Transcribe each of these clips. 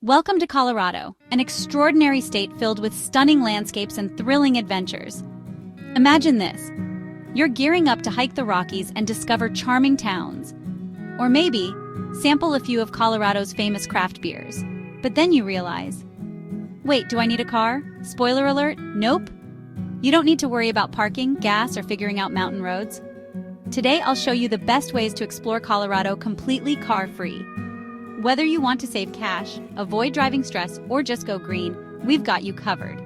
Welcome to Colorado, an extraordinary state filled with stunning landscapes and thrilling adventures. Imagine this. You're gearing up to hike the Rockies and discover charming towns. Or maybe, sample a few of Colorado's famous craft beers. But then you realize, wait, do I need a car? Spoiler alert, nope. You don't need to worry about parking, gas, or figuring out mountain roads. Today I'll show you the best ways to explore Colorado completely car-free. Whether you want to save cash, avoid driving stress, or just go green, we've got you covered.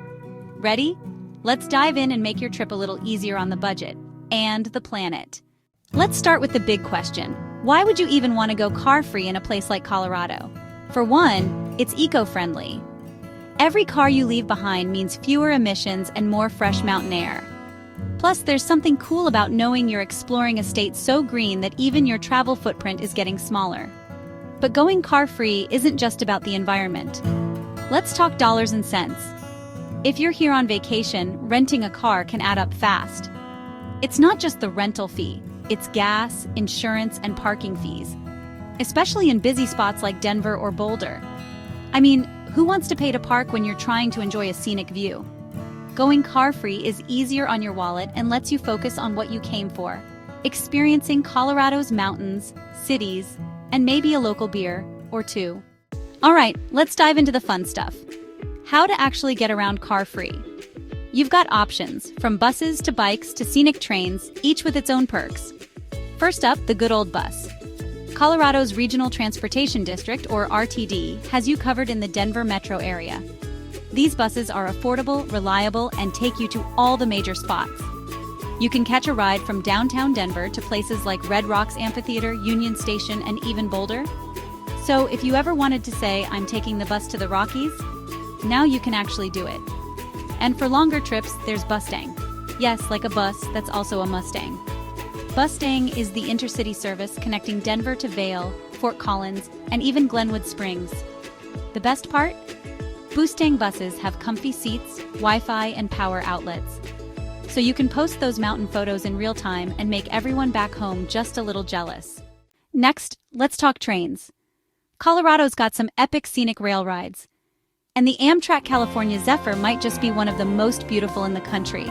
Ready? Let's dive in and make your trip a little easier on the budget and the planet. Let's start with the big question. Why would you even want to go car-free in a place like Colorado? For one, it's eco-friendly. Every car you leave behind means fewer emissions and more fresh mountain air. Plus, there's something cool about knowing you're exploring a state so green that even your travel footprint is getting smaller. But going car-free isn't just about the environment. Let's talk dollars and cents. If you're here on vacation, renting a car can add up fast. It's not just the rental fee, it's gas, insurance, and parking fees, especially in busy spots like Denver or Boulder. I mean, who wants to pay to park when you're trying to enjoy a scenic view? Going car-free is easier on your wallet and lets you focus on what you came for, experiencing Colorado's mountains, cities, and maybe a local beer or two. All right, let's dive into the fun stuff. How to actually get around car-free. You've got options, from buses to bikes to scenic trains, each with its own perks. First up, the good old bus. Colorado's Regional Transportation District, or RTD, has you covered in the Denver metro area. These buses are affordable, reliable, and take you to all the major spots. You can catch a ride from downtown Denver to places like Red Rocks Amphitheater, Union Station, and even Boulder. So if you ever wanted to say, I'm taking the bus to the Rockies, now you can actually do it. And for longer trips, there's Bustang. Yes, like a bus that's also a Mustang. Bustang is the intercity service connecting Denver to Vail, Fort Collins, and even Glenwood Springs. The best part? Bustang buses have comfy seats, Wi-Fi, and power outlets. So you can post those mountain photos in real time and make everyone back home just a little jealous. Next, let's talk trains. Colorado's got some epic scenic rail rides. And the Amtrak California Zephyr might just be one of the most beautiful in the country.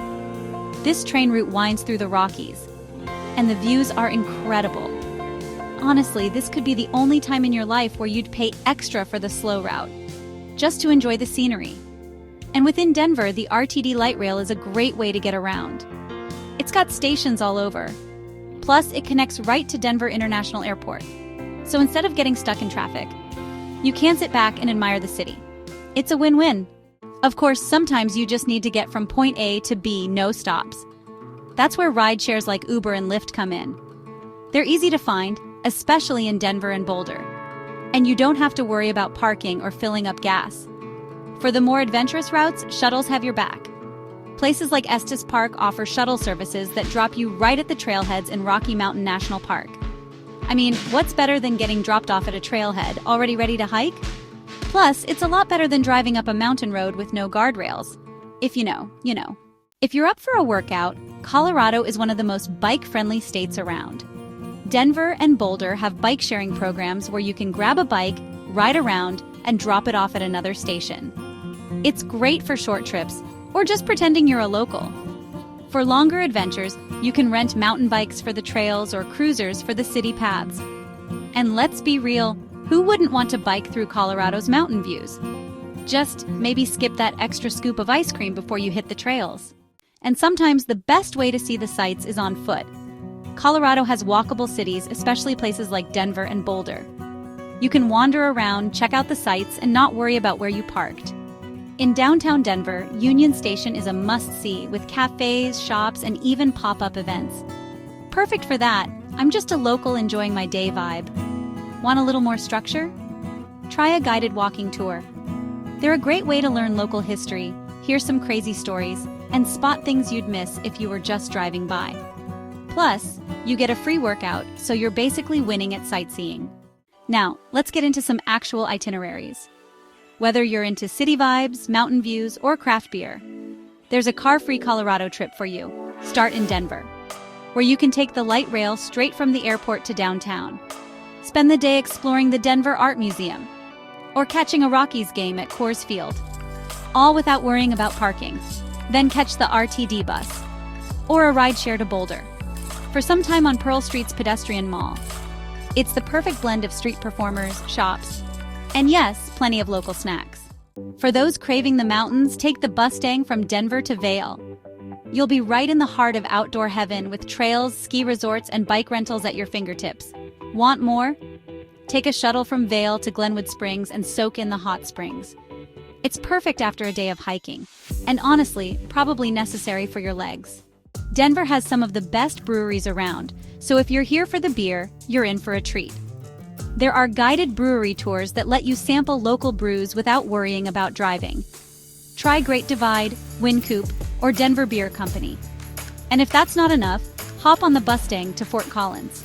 This train route winds through the Rockies, and the views are incredible. Honestly, this could be the only time in your life where you'd pay extra for the slow route, just to enjoy the scenery. And within Denver, the RTD light rail is a great way to get around. It's got stations all over. Plus, it connects right to Denver International Airport. So instead of getting stuck in traffic, you can sit back and admire the city. It's a win-win. Of course, sometimes you just need to get from point A to B, no stops. That's where rideshares like Uber and Lyft come in. They're easy to find, especially in Denver and Boulder. And you don't have to worry about parking or filling up gas. For the more adventurous routes, shuttles have your back. Places like Estes Park offer shuttle services that drop you right at the trailheads in Rocky Mountain National Park. I mean, what's better than getting dropped off at a trailhead, already ready to hike? Plus, it's a lot better than driving up a mountain road with no guardrails. If you know, you know. If you're up for a workout, Colorado is one of the most bike-friendly states around. Denver and Boulder have bike-sharing programs where you can grab a bike, ride around, and drop it off at another station. It's great for short trips, or just pretending you're a local. For longer adventures, you can rent mountain bikes for the trails or cruisers for the city paths. And let's be real, who wouldn't want to bike through Colorado's mountain views? Just maybe skip that extra scoop of ice cream before you hit the trails. And sometimes the best way to see the sights is on foot. Colorado has walkable cities, especially places like Denver and Boulder. You can wander around, check out the sights, and not worry about where you parked. In downtown Denver, Union Station is a must-see with cafes, shops, and even pop-up events. Perfect for that. I'm just a local enjoying my day vibe. Want a little more structure? Try a guided walking tour. They're a great way to learn local history, hear some crazy stories, and spot things you'd miss if you were just driving by. Plus, you get a free workout, so you're basically winning at sightseeing. Now, let's get into some actual itineraries. Whether you're into city vibes, mountain views, or craft beer, there's a car-free Colorado trip for you. Start in Denver, where you can take the light rail straight from the airport to downtown. Spend the day exploring the Denver Art Museum. or catching a Rockies game at Coors Field, all without worrying about parking. Then catch the RTD bus, or a rideshare to Boulder, for some time on Pearl Street's pedestrian mall. It's the perfect blend of street performers, shops, and yes, plenty of local snacks. For those craving the mountains, take the Mustang from Denver to Vail. You'll be right in the heart of outdoor heaven with trails, ski resorts, and bike rentals at your fingertips. Want more? Take a shuttle from Vail to Glenwood Springs and soak in the hot springs. It's perfect after a day of hiking, and honestly, probably necessary for your legs. Denver has some of the best breweries around, so if you're here for the beer, you're in for a treat. There are guided brewery tours that let you sample local brews without worrying about driving. Try Great Divide, Wincoop, or Denver Beer Company. And if that's not enough, hop on the Mustang to Fort Collins,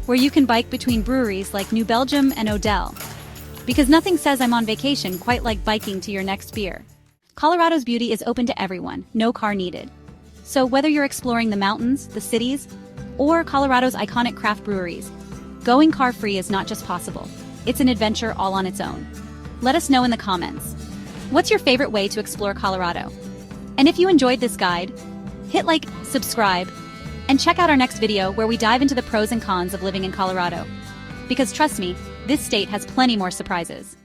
where you can bike between breweries like New Belgium and Odell. Because nothing says I'm on vacation quite like biking to your next beer. Colorado's beauty is open to everyone, no car needed. So whether you're exploring the mountains, the cities, or Colorado's iconic craft breweries, going car-free is not just possible, it's an adventure all on its own. Let us know in the comments. What's your favorite way to explore Colorado? And if you enjoyed this guide, hit like, subscribe, and check out our next video where we dive into the pros and cons of living in Colorado. Because trust me, this state has plenty more surprises.